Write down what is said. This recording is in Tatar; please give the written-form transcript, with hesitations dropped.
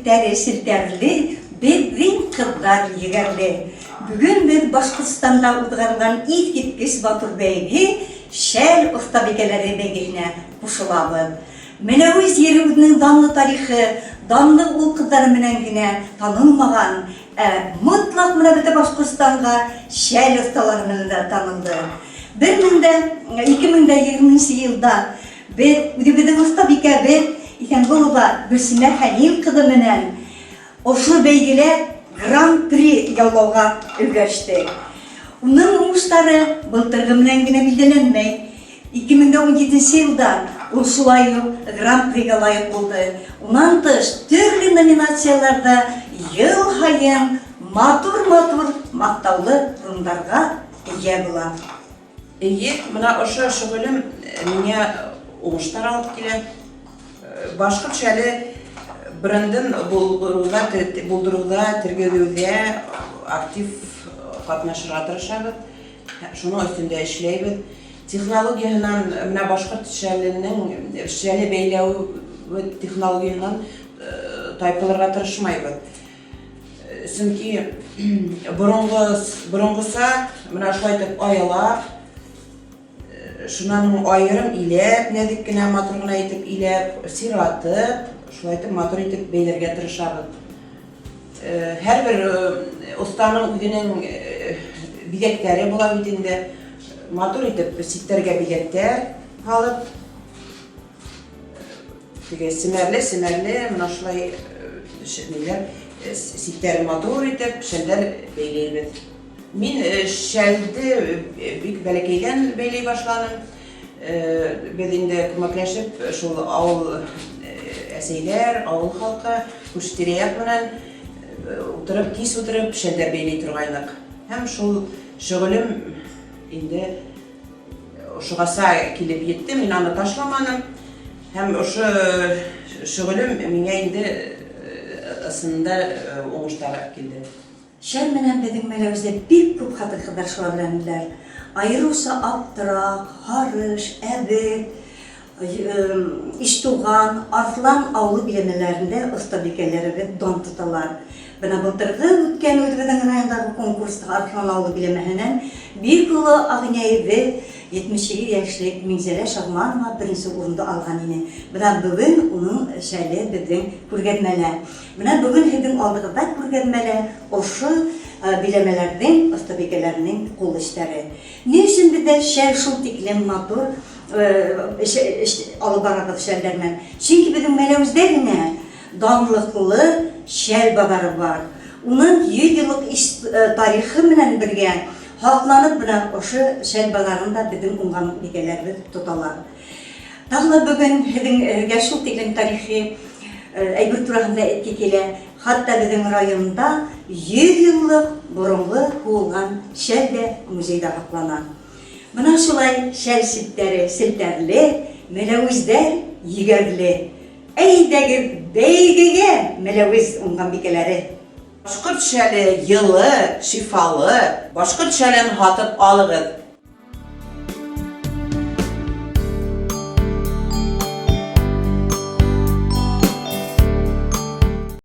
silteri silterli, bedrin kızlar yigerli. Bugün bir Başkırstanda udgargan ilk gitkis Batur Beygi, şel ustabikeleri begine kuşulabı. Menevuz yerinin danlı tarihi, danlı ul kızları menengine tanınmagan, mutlak münabete Başkırstan'a şel ustalarının da tanındı. 2020 yılda bir ustabike iken buluda Gülsümer Halil kızı menen oşu beygiler Grand Prix yolluğa ülgeçti. Onun uğuşları былтырғы menengine bildirilmey. 2017 yılda Ursulayı Grand Prix'e layık oldu. Ondan tış türlü nominasyyalarda yıl hayın matur maktavlı rundарға ие bulan. Мына ошо шөгылем меня уңыштар алып килә. Башкортча әле брендин булдырууда, тергелүүдә актив катнашырга тырышабыз. Шуның өстендә эшләйбез. Технологияһынан менә башкортчаның эшләре бәйләү технологияһынан тайпылырга тырышмайбыз. Чөнки борынгысы менә шулай итеп аялап, шунан айырым иләп, нәзик кенә матур гына итеп иләп, сиратып, шулай итеп матур итеп бәйләргә тырышабыз. Һәрбер устаның үзенең бизәкләре була бит инде. Матур итеп ситтәргә бизәктәр алып, теге семәрле, менә шулай ниләр ситтәр матур итеп, шәлдәр бәйләйбез. Мин шәлде бик бәләкәйдән бәйләй башладым. Без инде күмәкләшеп, шул авыл әсәйләр, авыл халкы, күчтирәк менән тиз утырып, шәлдәр бәйләй торгайнык. Һәм шул шөгылем инде ошыгаса килеп йетте, мин аны ташламаным. Һәм ошо шөгылем миңа инде ысында уңыштар килде. Şer menen bizim melevizde bir kup kadar şuarlanırlar. Ayrılsa Aptırak, Harış, Ebir, İştuğan, Artlan avlu bilemelerinde ustabikeleri ve don tutalar. Bana былтырғы өткен Өлгөдөн райондағы конкурста Artlan avlu bilemehenen bir kulu Ağnayı ve 72 yaşlık Mingzele Şahmarma birinci orunda algan yine. Buna bugün onun şöyle bizim kurgenmeler. Buna bugün hedin aldığı da kurgenmeler, oşu bilemelerden ustabikelerinin kol işleri. Ne için bir de şer şul tiklim matur alıp arabada şerlermen. Çünkü bizim melevizde yine damlıklı şer badarı var. Onun 100 yıllık tarihi menen birge halklanıp buna oşu şelbalarında bizim ungan bigelerimiz tutalar. Dağla bugün hedin gerçek tiklim tarihi Ayburt turağında etki kele, hatta bizim rayonda 100 yıllık burunlu kuğulgan şel de muzeyde haklanan. Buna şulay şel silterli, melevizler yigerli. Eydegi beygege meleviz ungan bigeleri. Башкортча йылы, шифалы, башкортча hatып алыгыз.